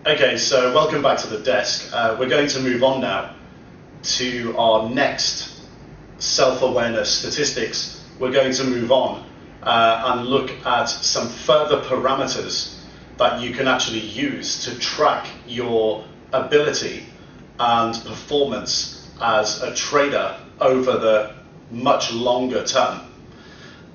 Okay, so welcome back to the desk. We're going to move on now to our next self-awareness statistics. We're going to move on and look at some further parameters that you can actually use to track your ability and performance as a trader over the much longer term.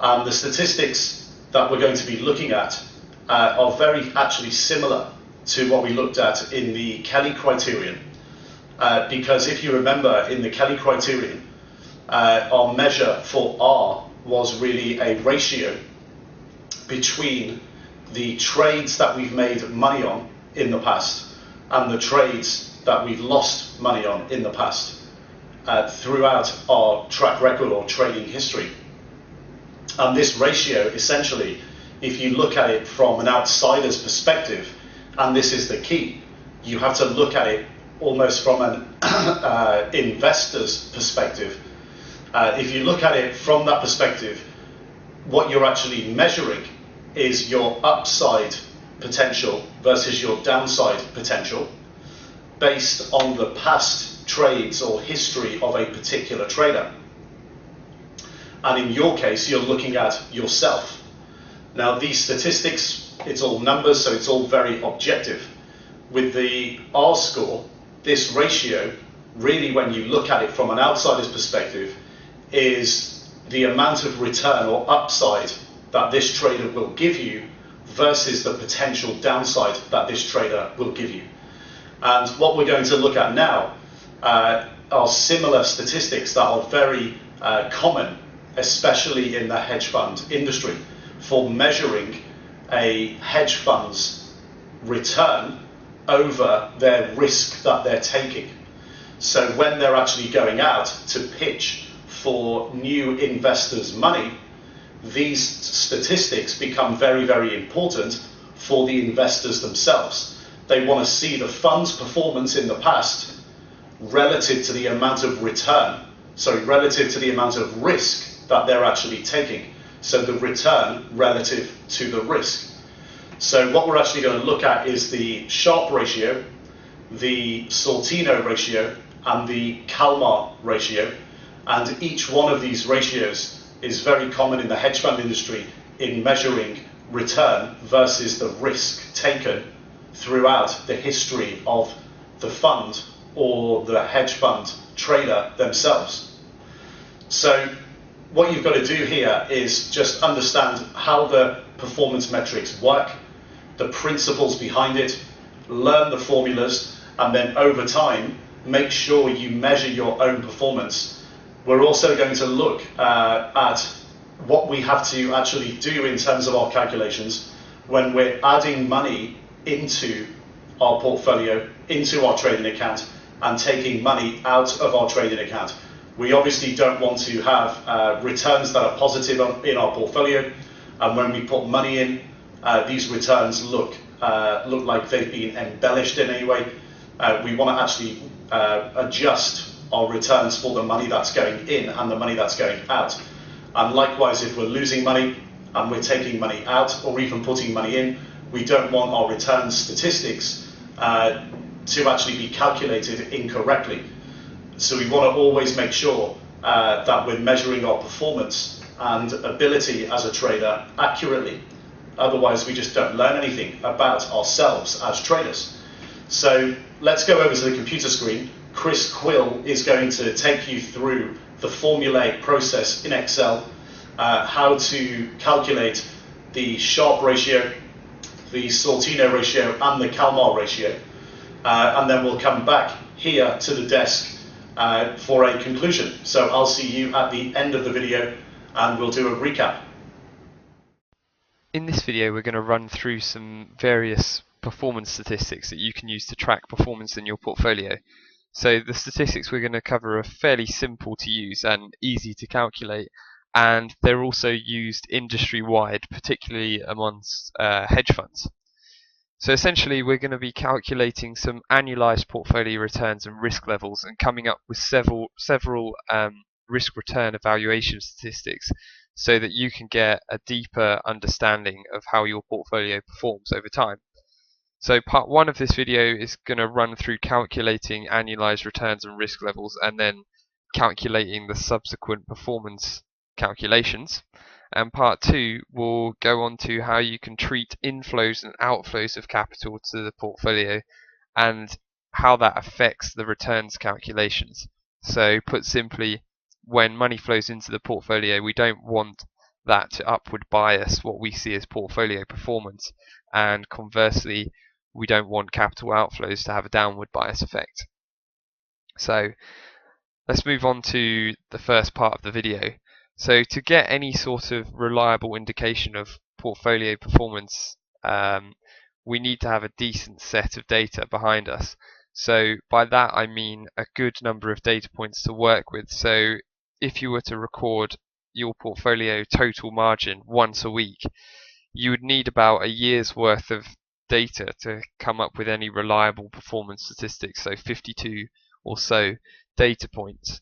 The statistics that we're going to be looking at are very actually similar to what we looked at in the Kelly criterion. Because if you remember, in the Kelly criterion, our measure for R was really a ratio between the trades that we've made money on in the past and the trades that we've lost money on in the past throughout our track record or trading history. And this ratio, essentially, if you look at it from an outsider's perspective, and this is the key, you have to look at it almost from an investor's perspective. If you look at it from that perspective, what you're actually measuring is your upside potential versus your downside potential based on the past trades or history of a particular trader. And in your case, you're looking at yourself. Now, these statistics, it's all numbers, so it's all very objective. With the R score, this ratio, really when you look at it from an outsider's perspective, is the amount of return or upside that this trader will give you versus the potential downside that this trader will give you. And what we're going to look at now are similar statistics that are very common, especially in the hedge fund industry, for measuring a hedge fund's return over their risk that they're taking. So when they're actually going out to pitch for new investors' money, these statistics become very, very important for the investors themselves. They want to see the fund's performance in the past relative to the amount of return, relative to the amount of risk that they're actually taking. So the return relative to the risk. So what we're actually going to look at is the Sharpe ratio, the Sortino ratio, and the Kalmar ratio. And each one of these ratios is very common in the hedge fund industry in measuring return versus the risk taken throughout the history of the fund or the hedge fund trader themselves. So what you've got to do here is just understand how the performance metrics work, the principles behind it, learn the formulas, and then over time, make sure you measure your own performance. We're also going to look at what we have to actually do in terms of our calculations when we're adding money into our portfolio, into our trading account, and taking money out of our trading account. We obviously don't want to have returns that are positive in our portfolio, and when we put money in, these returns look like they've been embellished in any way. We want to actually adjust our returns for the money that's going in and the money that's going out. And likewise, if we're losing money and we're taking money out or even putting money in, we don't want our return statistics to actually be calculated incorrectly. So we want to always make sure that we're measuring our performance and ability as a trader accurately. Otherwise, we just don't learn anything about ourselves as traders. So let's go over to the computer screen. Chris Quill is going to take you through the formulaic process in Excel, how to calculate the Sharpe ratio, the Sortino ratio, and the Kalmar ratio. And then we'll come back here to the desk for a conclusion. So I'll see you at the end of the video and we'll do a recap. In this video, we're going to run through some various performance statistics that you can use to track performance in your portfolio. So the statistics we're going to cover are fairly simple to use and easy to calculate, and they're also used industry-wide, particularly amongst hedge funds. So essentially, we're going to be calculating some annualized portfolio returns and risk levels and coming up with several risk return evaluation statistics so that you can get a deeper understanding of how your portfolio performs over time. So part one of this video is going to run through calculating annualized returns and risk levels, and then calculating the subsequent performance calculations. And part two will go on to how you can treat inflows and outflows of capital to the portfolio and how that affects the returns calculations. So put simply, when money flows into the portfolio, we don't want that to upward bias what we see as portfolio performance, and conversely, we don't want capital outflows to have a downward bias effect. So let's move on to the first part of the video. So to get any sort of reliable indication of portfolio performance, we need to have a decent set of data behind us. So by that I mean a good number of data points to work with. So if you were to record your portfolio total margin once a week, you would need about a year's worth of data to come up with any reliable performance statistics, so 52 or so data points.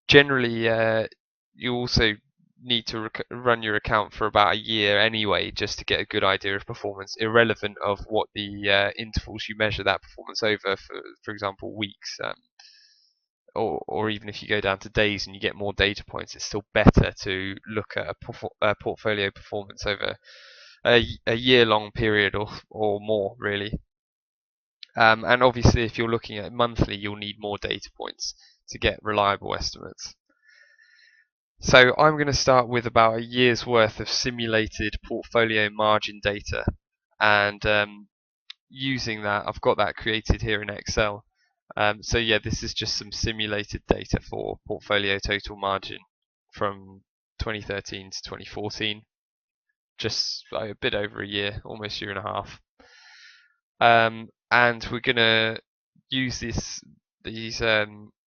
Generally, you also need to run your account for about a year anyway, just to get a good idea of performance, irrelevant of what the intervals you measure that performance over, for example, weeks, or even if you go down to days and you get more data points, it's still better to look at a portfolio performance over a year-long period or more, really. And obviously, if you're looking at monthly, you'll need more data points to get reliable estimates. So I'm going to start with about a year's worth of simulated portfolio margin data, and using that, I've got that created here in Excel. So yeah, this is just some simulated data for portfolio total margin from 2013 to 2014, just a bit over a year, almost a year and a half. And we're going to use these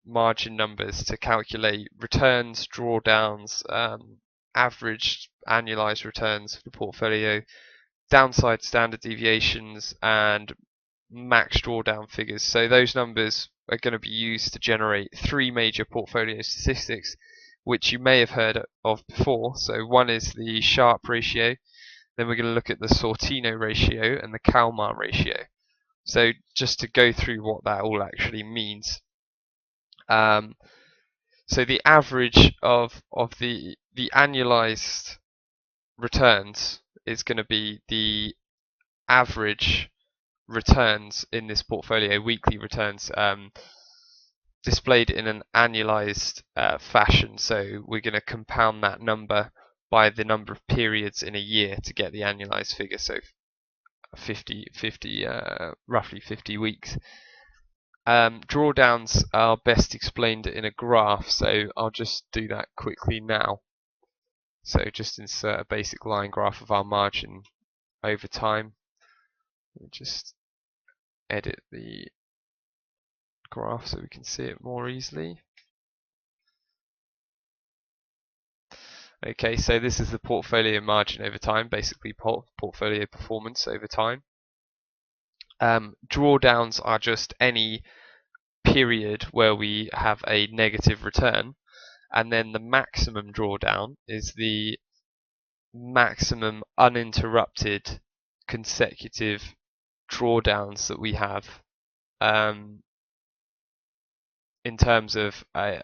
margin numbers to calculate returns, drawdowns, average annualized returns for the portfolio, downside standard deviations, and max drawdown figures. So those numbers are going to be used to generate three major portfolio statistics, which you may have heard of before. So one is the Sharpe ratio, then we're going to look at the Sortino ratio and the Kalmar ratio. So just to go through what that all actually means. So the average of the annualized returns is going to be the average returns in this portfolio, weekly returns, displayed in an annualized fashion. So we're going to compound that number by the number of periods in a year to get the annualized figure. So roughly 50 weeks. Drawdowns are best explained in a graph, so I'll just do that quickly now. So just insert a basic line graph of our margin over time. We'll just edit the graph so we can see it more easily. Okay, so this is the portfolio margin over time, basically portfolio performance over time. Drawdowns are just any period where we have a negative return, and then the maximum drawdown is the maximum uninterrupted consecutive drawdowns that we have in terms of a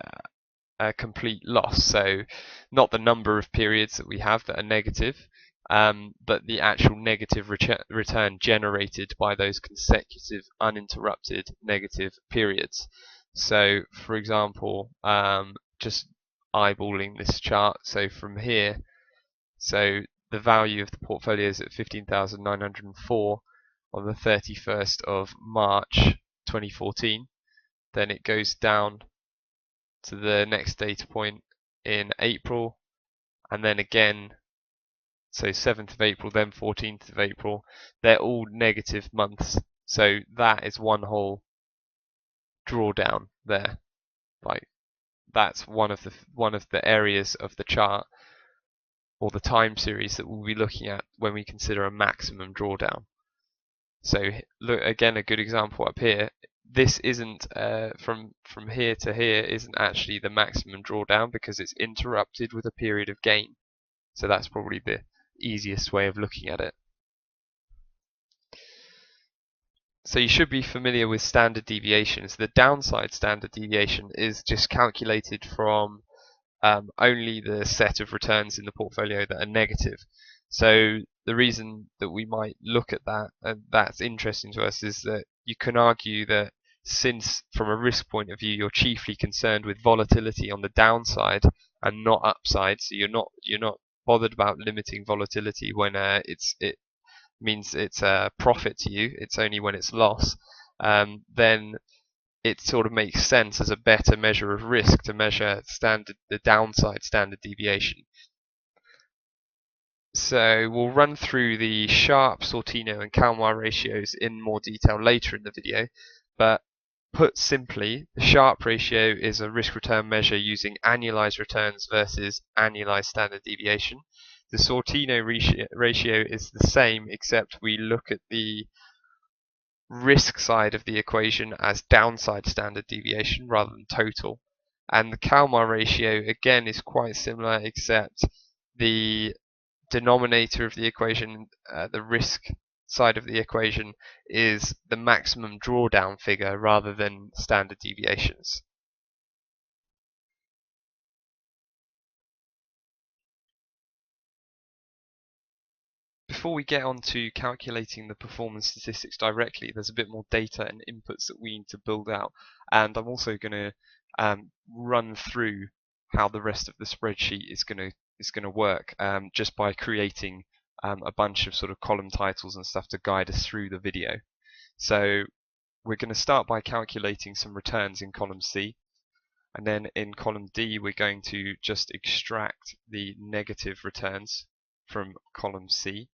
complete loss. So not the number of periods that we have that are negative, but the actual negative return generated by those consecutive uninterrupted negative periods. So for example, just eyeballing this chart, so from here, so the value of the portfolio is at 15,904 on the 31st of March 2014. Then it goes down to the next data point in April, and then again, so 7th of April, then 14th of April. They're all negative months, so that is one whole drawdown there. Like, that's one of the areas of the chart or the time series that we'll be looking at when we consider a maximum drawdown. So look, again, a good example up here. This isn't from here to here isn't actually the maximum drawdown because it's interrupted with a period of gain. So that's probably the easiest way of looking at it. So you should be familiar with standard deviations. The downside standard deviation is just calculated from only the set of returns in the portfolio that are negative. So the reason that we might look at that, and that's interesting to us, is that you can argue that since from a risk point of view you're chiefly concerned with volatility on the downside and not upside, so you're not bothered about limiting volatility when it means it's a profit to you, it's only when it's loss, then it sort of makes sense as a better measure of risk to measure the downside standard deviation. So we'll run through the Sharpe, Sortino and Calmar ratios in more detail later in the video, but put simply, the Sharpe ratio is a risk return measure using annualized returns versus annualized standard deviation. The Sortino ratio is the same, except we look at the risk side of the equation as downside standard deviation rather than total. And the Calmar ratio again is quite similar, except the denominator of the equation, the risk side of the equation, is the maximum drawdown figure rather than standard deviations. Before we get on to calculating the performance statistics directly, there's a bit more data and inputs that we need to build out, and I'm also going to run through how the rest of the spreadsheet is going to work, just by creating a bunch of sort of column titles and stuff to guide us through the video. So we're going to start by calculating some returns in column C, and then in column D we're going to just extract the negative returns from column C.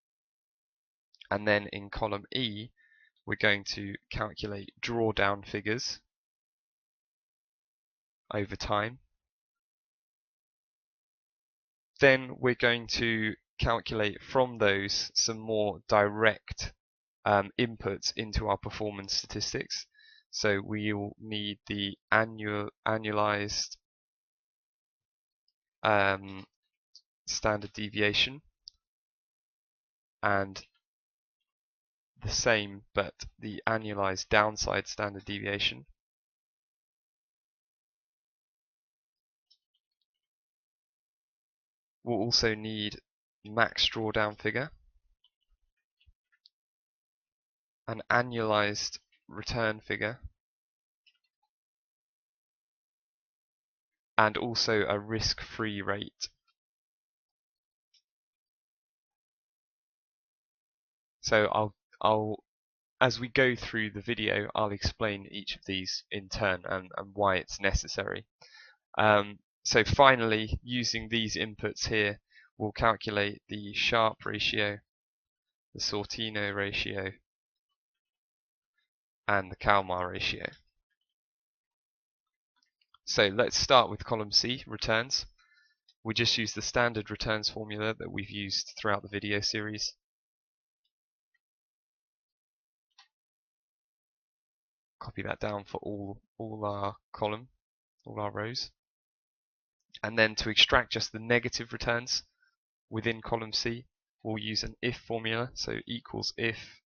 And then in column E, we're going to calculate drawdown figures over time. Then we're going to calculate from those some more direct inputs into our performance statistics. So we'll need the annualized standard deviation, and the same, but the annualized downside standard deviation. We'll also need max drawdown figure, an annualized return figure, and also a risk-free rate. So as we go through the video, I'll explain each of these in turn and why it's necessary. So finally, using these inputs here, we'll calculate the Sharpe ratio, the Sortino ratio, and the Calmar ratio. So let's start with column C, returns. We just use the standard returns formula that we've used throughout the video series. Copy that down for all our rows. And then to extract just the negative returns within column C, we'll use an if formula. So equals if,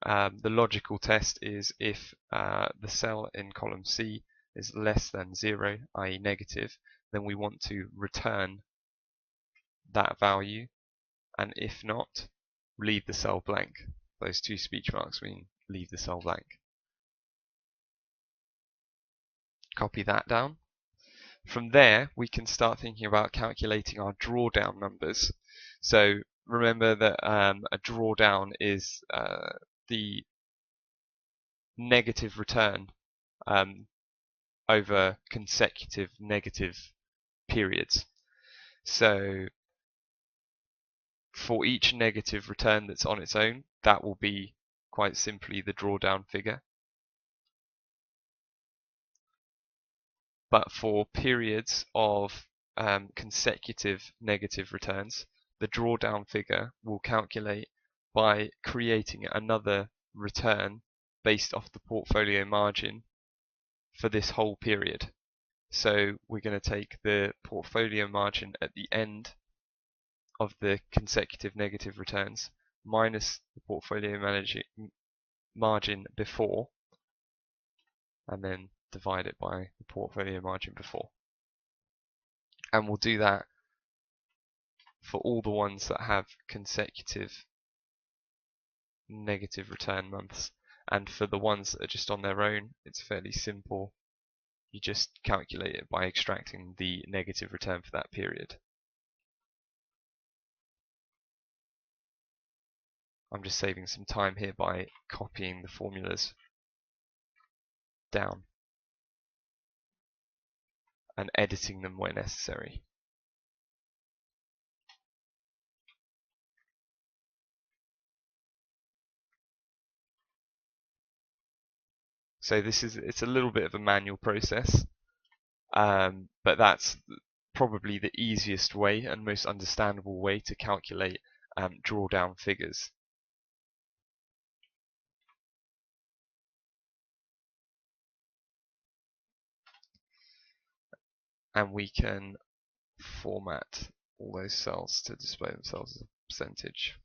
the logical test is if the cell in column C is less than 0, i.e. negative, then we want to return that value, and if not, leave the cell blank. Those two speech marks mean leave the cell blank. Copy that down. From there, we can start thinking about calculating our drawdown numbers. So remember that a drawdown is the negative return over consecutive negative periods. So for each negative return that's on its own, that will be quite simply the drawdown figure. But for periods of consecutive negative returns, the drawdown figure will calculate by creating another return based off the portfolio margin for this whole period. So we're going to take the portfolio margin at the end of the consecutive negative returns minus the portfolio margin before, and then divide it by the portfolio margin before. And we'll do that for all the ones that have consecutive negative return months. And for the ones that are just on their own, it's fairly simple. You just calculate it by extracting the negative return for that period. I'm just saving some time here by copying the formulas down and editing them where necessary. So it's a little bit of a manual process, but that's probably the easiest way and most understandable way to calculate drawdown figures. And we can format all those cells to display themselves as a percentage.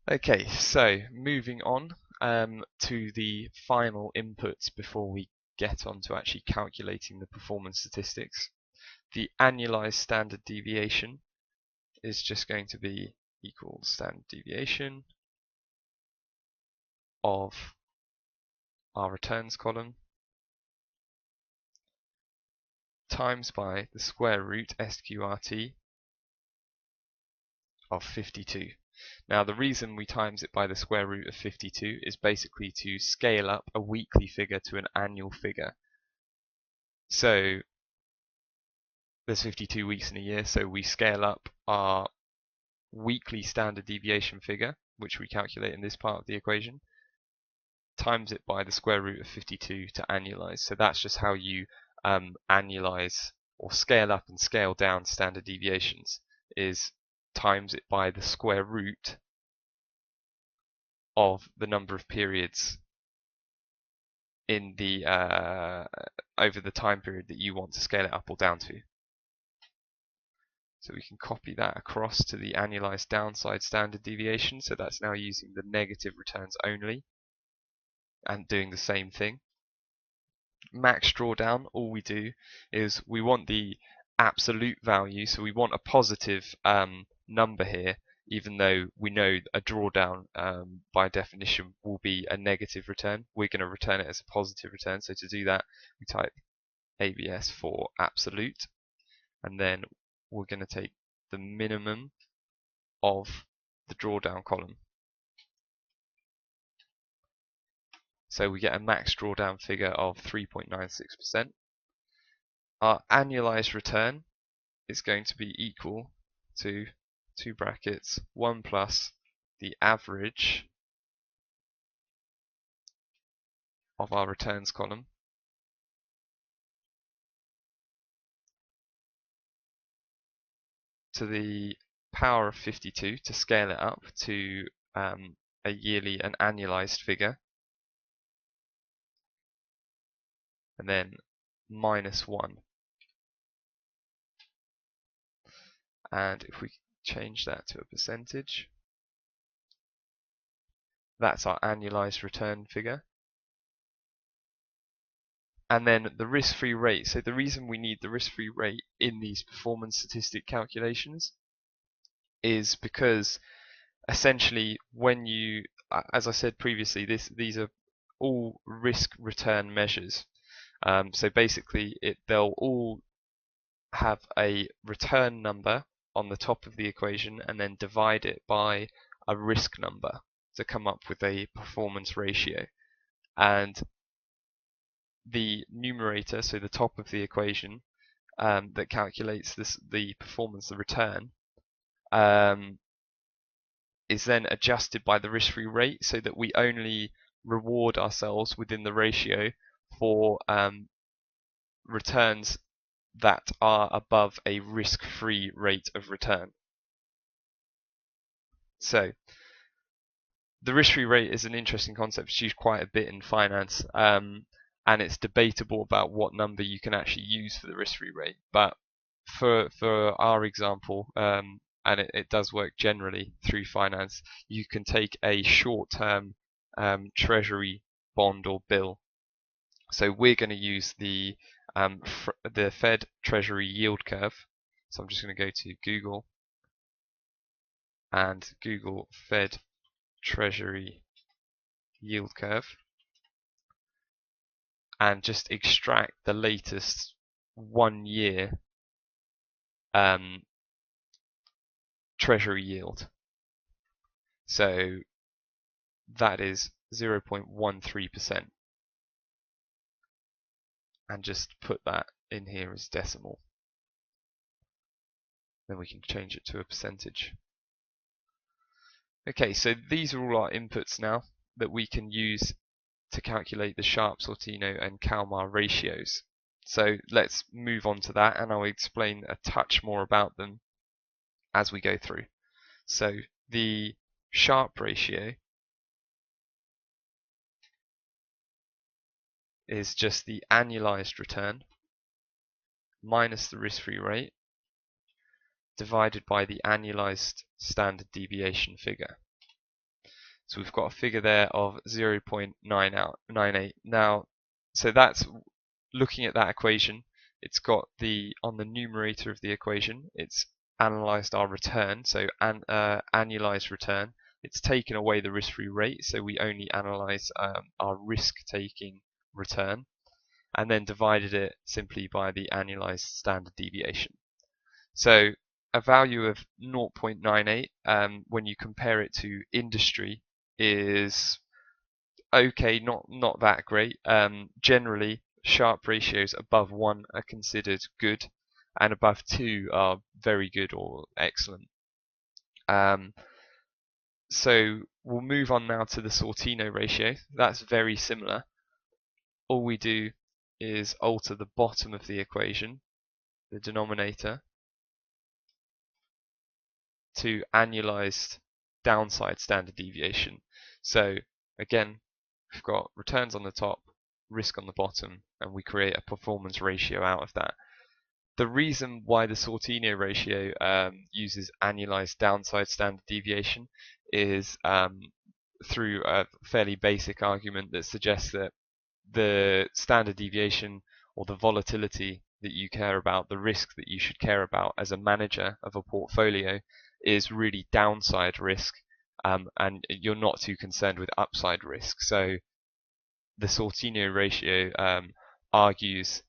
Okay, so moving on to the final inputs before we get on to actually calculating the performance statistics. The annualized standard deviation is just going to be equals standard deviation of our returns column times by the square root SQRT of 52. Now the reason we times it by the square root of 52 is basically to scale up a weekly figure to an annual figure. So there's 52 weeks in a year, so we scale up our weekly standard deviation figure, which we calculate in this part of the equation, times it by the square root of 52 to annualize. So that's just how you annualize or scale up and scale down standard deviations, is times it by the square root of the number of periods in the over the time period that you want to scale it up or down to. So we can copy that across to the annualized downside standard deviation. So that's now using the negative returns only and doing the same thing. Max drawdown, all we do is we want the absolute value, so we want a positive number here, even though we know a drawdown by definition will be a negative return. We're going to return it as a positive return, so to do that we type ABS for absolute, and then we're going to take the minimum of the drawdown column. So we get a max drawdown figure of 3.96%. Our annualized return is going to be equal to 2 brackets 1 plus the average of our returns column to the power of 52 to scale it up to an annualized figure, and then minus 1. And if we change that to a percentage, that's our annualized return figure. And then the risk-free rate. So the reason we need the risk-free rate in these performance statistic calculations is because essentially when you, as I said previously, these are all risk return measures. So basically they'll all have a return number on the top of the equation and then divide it by a risk number to come up with a performance ratio. And the numerator, so the top of the equation that calculates the performance, the return, is then adjusted by the risk-free rate so that we only reward ourselves within the ratio for returns that are above a risk-free rate of return. So the risk-free rate is an interesting concept. It's used quite a bit in finance, and it's debatable about what number you can actually use for the risk-free rate. But for our example, and it does work generally through finance, you can take a short-term treasury bond or bill. So we're going to use the Fed Treasury yield curve. So I'm just going to go to Google and Google Fed Treasury yield curve and just extract the latest 1 year Treasury yield. So that is 0.13%, and just put that in here as decimal. Then we can change it to a percentage. Okay, so these are all our inputs now that we can use to calculate the Sharpe, Sortino and Kalmar ratios. So let's move on to that, and I'll explain a touch more about them as we go through. So the Sharpe ratio is just the annualized return minus the risk-free rate divided by the annualized standard deviation figure. So we've got a figure there of 0.98. Now, so that's looking at that equation. It's got on the numerator of the equation, it's analyzed our return, so annualized return. It's taken away the risk-free rate, so we only analyze our risk-taking return, and then divided it simply by the annualized standard deviation. So a value of 0.98, when you compare it to industry, is okay, not that great. Generally, Sharpe ratios above 1 are considered good, and above 2 are very good or excellent. So we'll move on now to the Sortino ratio. That's very similar. All we do is alter the bottom of the equation, the denominator, to annualized downside standard deviation. So again, we've got returns on the top, risk on the bottom, and we create a performance ratio out of that. The reason why the Sortino ratio uses annualized downside standard deviation is through a fairly basic argument that suggests that the standard deviation or the volatility that you care about, the risk that you should care about as a manager of a portfolio, is really downside risk, and you're not too concerned with upside risk. So the Sortino ratio argues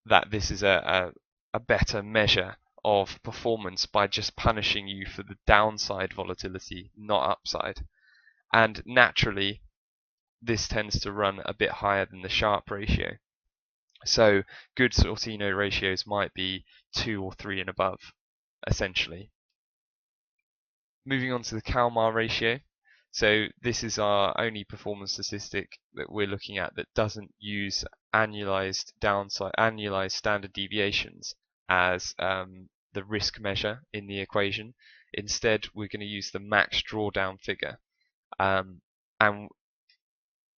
that this is a better measure of performance by just punishing you for the downside volatility, not upside. And naturally, this tends to run a bit higher than the Sharpe ratio. So good Sortino ratios might be 2 or 3 and above, essentially. Moving on to the Kalmar ratio. So this is our only performance statistic that we're looking at that doesn't use annualized standard deviations as the risk measure in the equation. Instead, we're going to use the max drawdown figure. And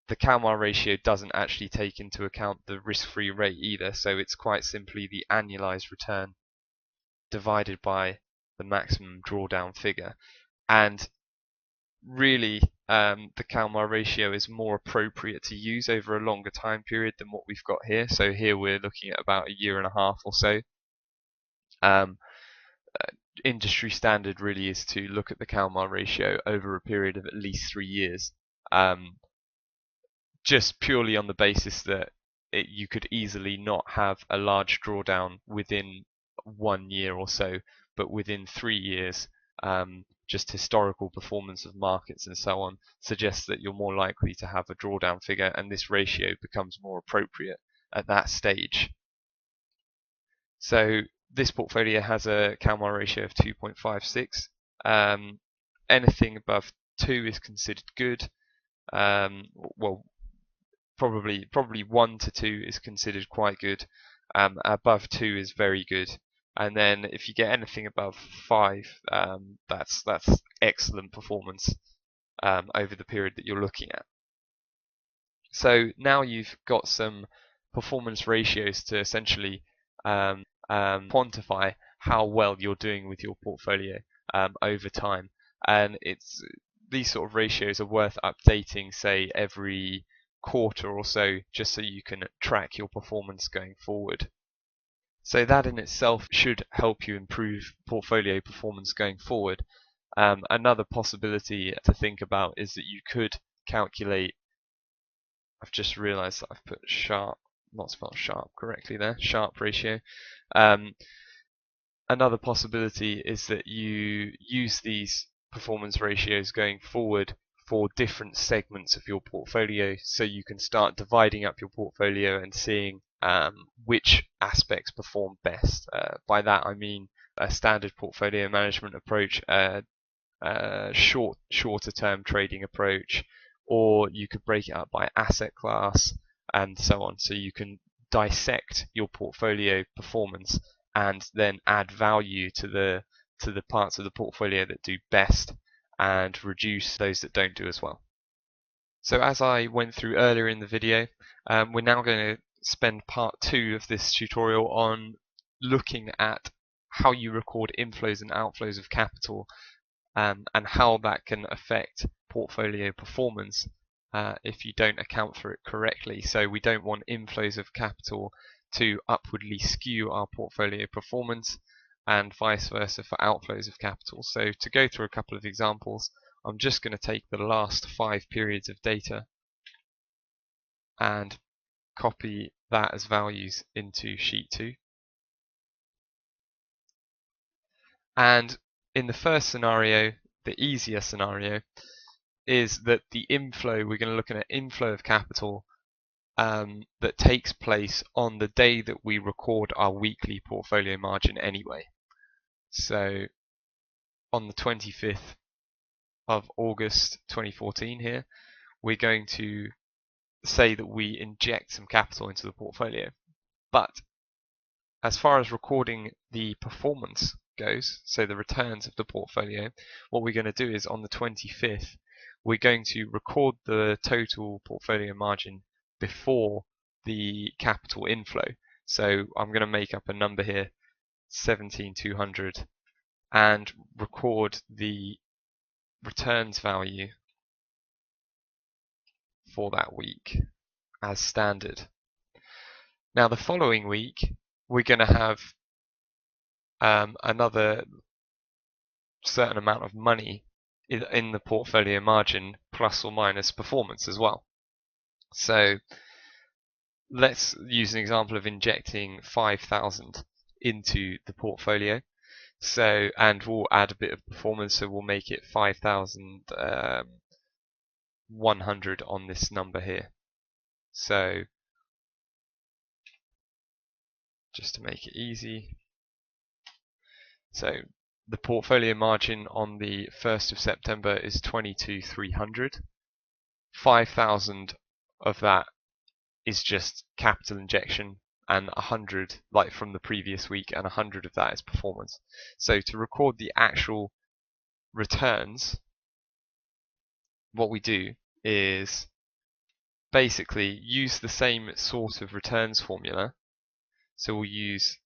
the Kalmar ratio doesn't actually take into account the risk-free rate either, so it's quite simply the annualized return divided by the maximum drawdown figure. And really, the Kalmar ratio is more appropriate to use over a longer time period than what we've got here. So here we're looking at about 1.5 years or so. Industry standard really is to look at the Kalmar ratio over a period of at least 3 years. Just purely on the basis that you could easily not have a large drawdown within 1 year or so, but within 3 years, just historical performance of markets and so on suggests that you're more likely to have a drawdown figure, and this ratio becomes more appropriate at that stage. So this portfolio has a Kalmar ratio of 2.56. Anything above 2 is considered good. Well, probably 1 to 2 is considered quite good. Above 2 is very good, and then if you get anything above 5, that's excellent performance over the period that you're looking at. So now you've got some performance ratios to essentially quantify how well you're doing with your portfolio over time. And these sort of ratios are worth updating, say every quarter or so, just so you can track your performance going forward. So that in itself should help you improve portfolio performance going forward. Another possibility to think about is that you could calculate, I've just realized that I've put Sharpe, not spelled Sharpe correctly there, Sharpe ratio. Another possibility is that you use these performance ratios going forward for different segments of your portfolio, so you can start dividing up your portfolio and seeing which aspects perform best. By that I mean a standard portfolio management approach, shorter term trading approach, or you could break it up by asset class and so on, so you can dissect your portfolio performance and then add value to the parts of the portfolio that do best and reduce those that don't do as well. So as I went through earlier in the video, we're now going to spend part 2 of this tutorial on looking at how you record inflows and outflows of capital, and how that can affect portfolio performance if you don't account for it correctly. So we don't want inflows of capital to upwardly skew our portfolio performance, and vice versa for outflows of capital. So to go through a couple of examples, I'm just going to take the last 5 periods of data and copy that as values into sheet 2. And in the first scenario, the easier scenario, is that the inflow, we're going to look at an inflow of capital that takes place on the day that we record our weekly portfolio margin anyway. So on the 25th of August 2014 here, we're going to say that we inject some capital into the portfolio. But as far as recording the performance goes, so the returns of the portfolio, what we're going to do is on the 25th, we're going to record the total portfolio margin before the capital inflow. So I'm going to make up a number here, 17,200, and record the returns value for that week as standard. Now the following week, we're going to have another certain amount of money in the portfolio margin, plus or minus performance as well. So let's use an example of injecting 5,000 into the portfolio. So, and we'll add a bit of performance, so we'll make it 5,100 on this number here. So just to make it easy, so the portfolio margin on the 1st of September is 22,300. 5,000 of that is just capital injection, and 100 like from the previous week, and 100 of that is performance. So to record the actual returns, what we do is basically use the same sort of returns formula. So we'll use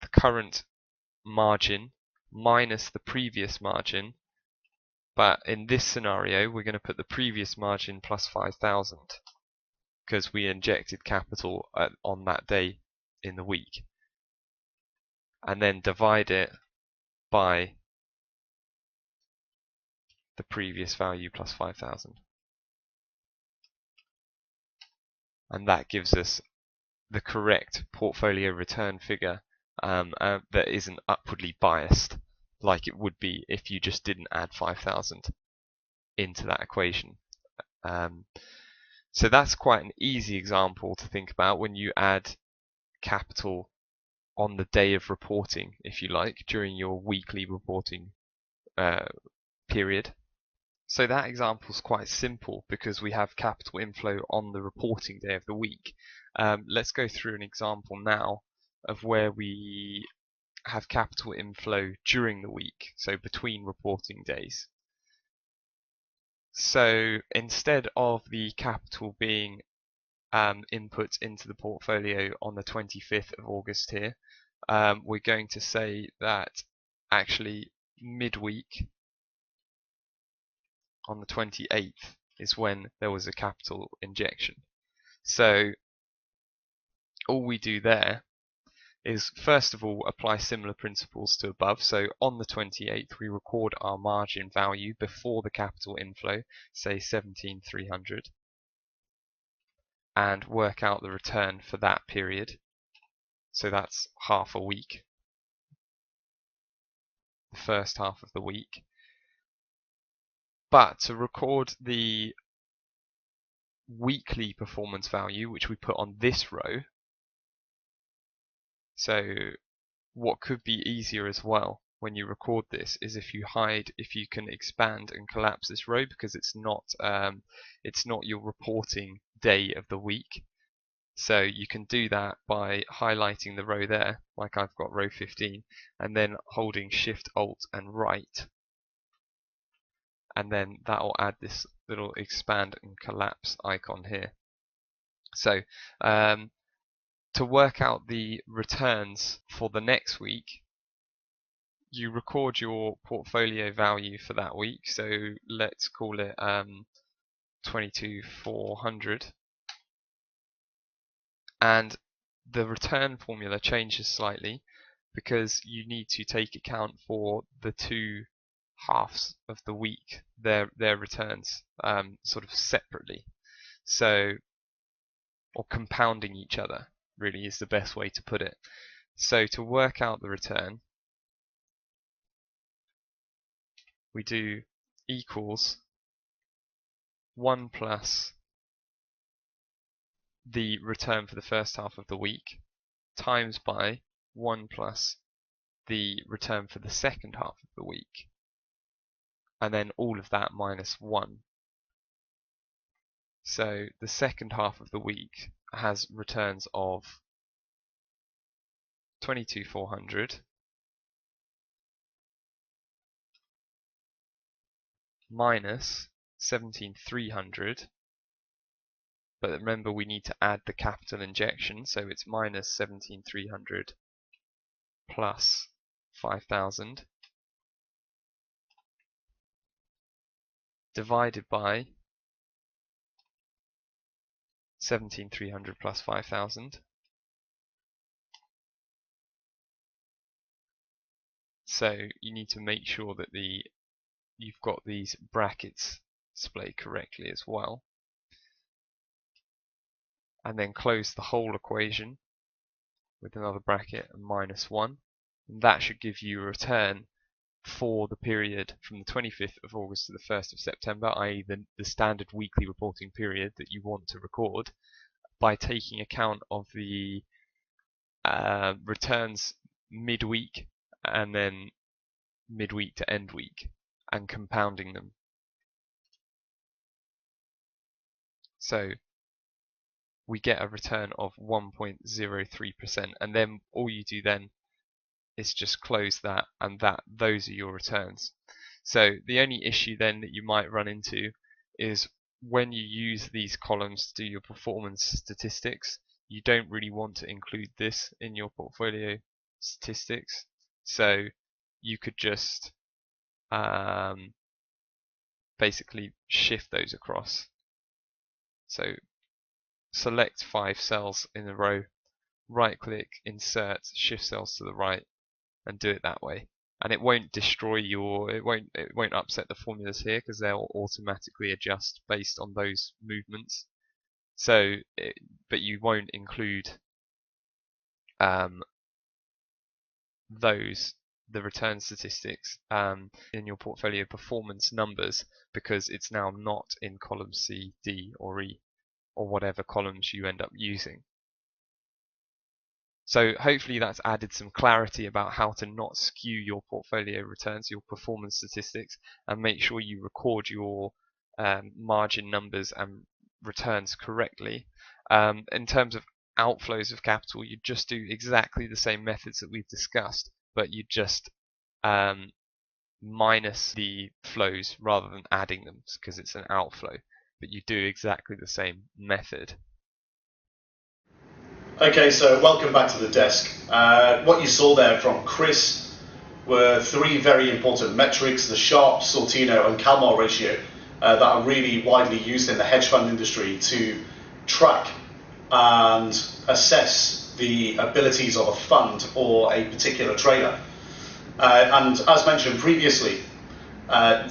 the current margin minus the previous margin, but in this scenario we're going to put the previous margin plus 5,000 because we injected capital on that day in the week, and then divide it by the previous value plus 5,000, and that gives us the correct portfolio return figure that isn't upwardly biased like it would be if you just didn't add 5,000 into that equation. So that's quite an easy example to think about when you add capital on the day of reporting, if you like, during your weekly reporting period. So that example is quite simple because we have capital inflow on the reporting day of the week. Let's go through an example now of where we have capital inflow during the week, so between reporting days. So instead of the capital being inputs into the portfolio on the 25th of August here, we're going to say that actually midweek on the 28th is when there was a capital injection. So all we do there is first of all apply similar principles to above. So on the 28th we record our margin value before the capital inflow, say 17,300, and work out the return for that period. So that's half a week, the first half of the week. But to record the weekly performance value, which we put on this row, so what could be easier as well when you record this is if you can expand and collapse this row, because it's not your reporting day of the week. So you can do that by highlighting the row there, like I've got row 15, and then holding Shift Alt and right, and then that will add this little expand and collapse icon here. So to work out the returns for the next week, you record your portfolio value for that week. So let's call it 22,400, and the return formula changes slightly because you need to take account for the two halves of the week, their returns sort of separately. So, or compounding each other really is the best way to put it. So to work out the return, we do equals 1 plus the return for the first half of the week times by 1 plus the return for the second half of the week, and then all of that minus 1. So the second half of the week has returns of 22,400 minus 17,300, but remember we need to add the capital injection, so it's minus 17,300 plus 5,000 divided by 17,300 plus 5,000. So you need to make sure that you've got these brackets displayed correctly as well, and then close the whole equation with another bracket and minus 1, and that should give you a return for the period from the 25th of August to the 1st of September, i.e. the standard weekly reporting period that you want to record, by taking account of the returns midweek and then midweek to end week and compounding them. So we get a return of 1.03%, and then all you do then is just close that, and those are your returns. So the only issue then that you might run into is when you use these columns to do your performance statistics, you don't really want to include this in your portfolio statistics. So you could just basically shift those across. So select 5 cells in a row, right click, insert, shift cells to the right, and do it that way. And it won't destroy it won't upset the formulas here, because they'll automatically adjust based on those movements. So but you won't include the return statistics in your portfolio performance numbers, because it's now not in column C, D or E, or whatever columns you end up using. So hopefully that's added some clarity about how to not skew your portfolio returns, your performance statistics, and make sure you record your margin numbers and returns correctly. In terms of outflows of capital, you just do exactly the same methods that we've discussed, but you just minus the flows rather than adding them, because it's an outflow, but you do exactly the same method. Okay, so welcome back to the desk. What you saw there from Chris were three very important metrics: the Sharpe, Sortino and Kalmar ratio that are really widely used in the hedge fund industry to track and assess the abilities of a fund or a particular trader. And as mentioned previously,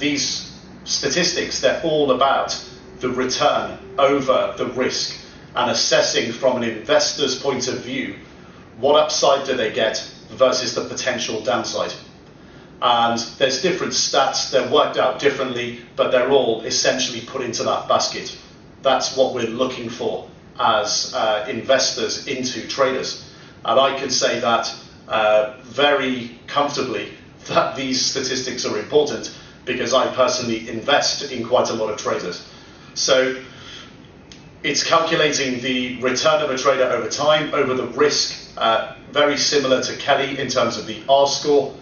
these statistics, they're all about the return over the risk and assessing from an investor's point of view, what upside do they get versus the potential downside. And there's different stats, they're worked out differently, but they're all essentially put into that basket. That's what we're looking for as investors into traders. And I can say that very comfortably that these statistics are important because I personally invest in quite a lot of traders. So it's calculating the return of a trader over time, over the risk, very similar to Kelly in terms of the R-score.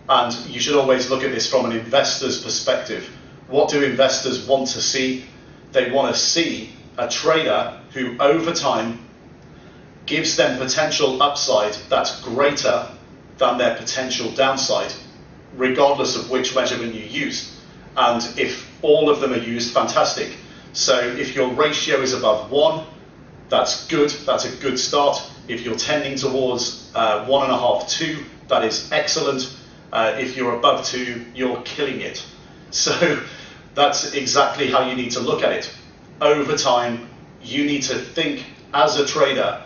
And you should always look at this from an investor's perspective. What do investors want to see? They want to see a trader who over time gives them potential upside that's greater than their potential downside, regardless of which measurement you use. And if all of them are used, fantastic. So if your ratio is above 1, that's good, that's a good start. If you're tending towards 1.5, 2, that is excellent. If you're above 2, you're killing it. So that's exactly how you need to look at it. Over time, you need to think as a trader,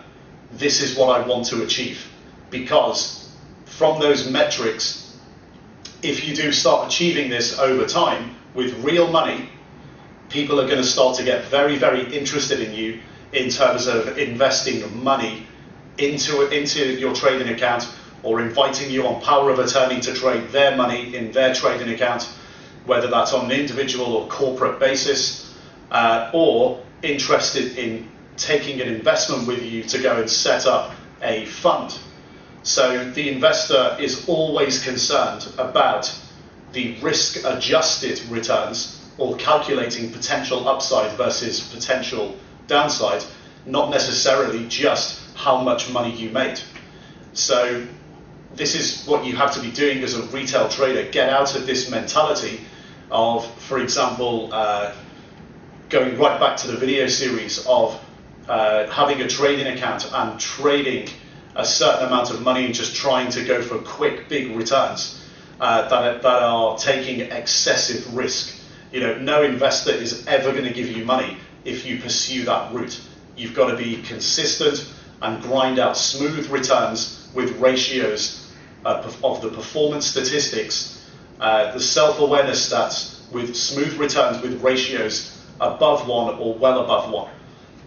this is what I want to achieve. Because from those metrics, if you do start achieving this over time with real money, people are going to start to get very, very interested in you in terms of investing money into your trading account, or inviting you on power of attorney to trade their money in their trading account, whether that's on an individual or corporate basis, or interested in taking an investment with you to go and set up a fund. So the investor is always concerned about the risk-adjusted returns, or calculating potential upside versus potential downside, not necessarily just how much money you made. So this is what you have to be doing as a retail trader. Get out of this mentality of, for example, going right back to the video series of having a trading account and trading a certain amount of money and just trying to go for quick, big returns that are taking excessive risk. You know, no investor is ever going to give you money if you pursue that route. You've got to be consistent and grind out smooth returns with ratios of the performance statistics, the self-awareness stats with smooth returns with ratios above 1 or well above 1.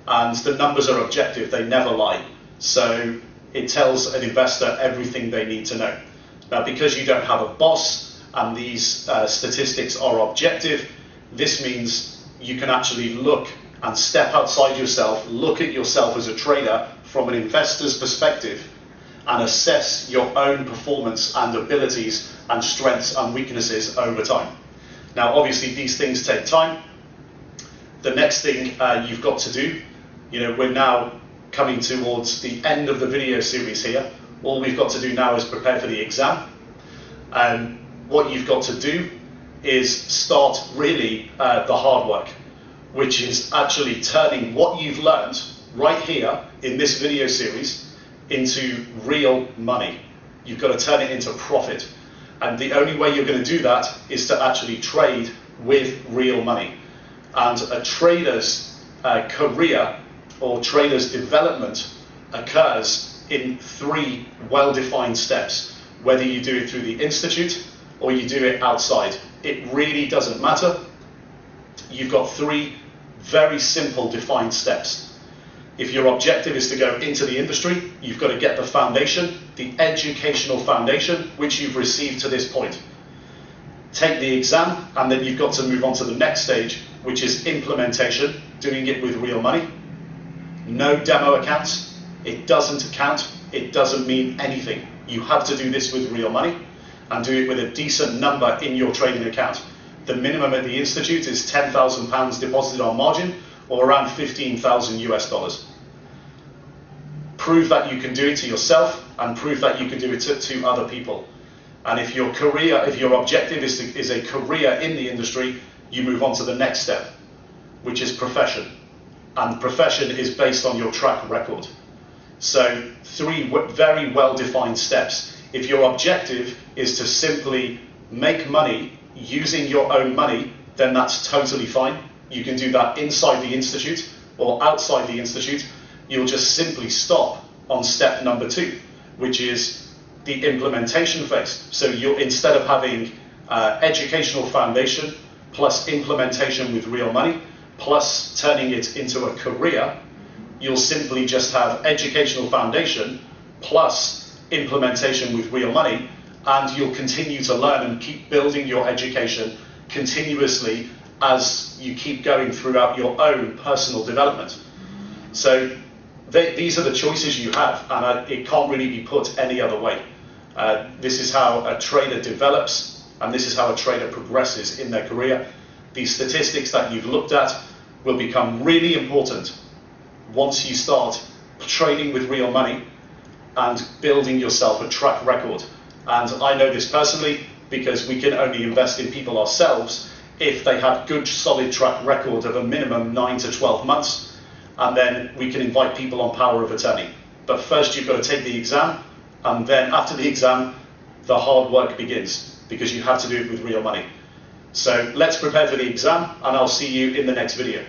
And the numbers are objective, they never lie. So it tells an investor everything they need to know. Now, because you don't have a boss and these statistics are objective, this means you can actually look and step outside yourself, look at yourself as a trader from an investor's perspective, and assess your own performance and abilities and strengths and weaknesses over time. Now, obviously, these things take time. The next thing you've got to do, you know, we're now coming towards the end of the video series here. All we've got to do now is prepare for the exam. What you've got to do is start really the hard work, which is actually turning what you've learned right here in this video series into real money. You've got to turn it into profit. And the only way you're going to do that is to actually trade with real money. And a trader's career or trader's development occurs in 3 well-defined steps, whether you do it through the institute or you do it outside. It really doesn't matter. You've got 3 very simple defined steps. If your objective is to go into the industry, you've got to get the foundation, the educational foundation, which you've received to this point. Take the exam, and then you've got to move on to the next stage, which is implementation, doing it with real money. No demo accounts. It doesn't count. It doesn't mean anything. You have to do this with real money and do it with a decent number in your trading account. The minimum at the institute is £10,000 deposited on margin, or around 15,000 US dollars. prove that you can do it to yourself and prove that you can do it to other people. And if your objective is a career in the industry, you move on to the next step, which is profession. And profession is based on your track record. So 3 very well-defined steps. If your objective is to simply make money using your own money, then that's totally fine. You can do that inside the institute or outside the institute. You'll just simply stop on step number 2, which is the implementation phase. So instead of having educational foundation plus implementation with real money plus turning it into a career, you'll simply just have educational foundation plus implementation with real money, and you'll continue to learn and keep building your education continuously as you keep going throughout your own personal development. So these are the choices you have, and it can't really be put any other way. This is how a trader develops, and this is how a trader progresses in their career. These statistics that you've looked at will become really important once you start trading with real money and building yourself a track record. And I know this personally because we can only invest in people ourselves if they have good solid track record of a minimum 9 to 12 months, and then we can invite people on power of attorney. But first you've got to take the exam, and then after the exam the hard work begins, because you have to do it with real money. So let's prepare for the exam, and I'll see you in the next video.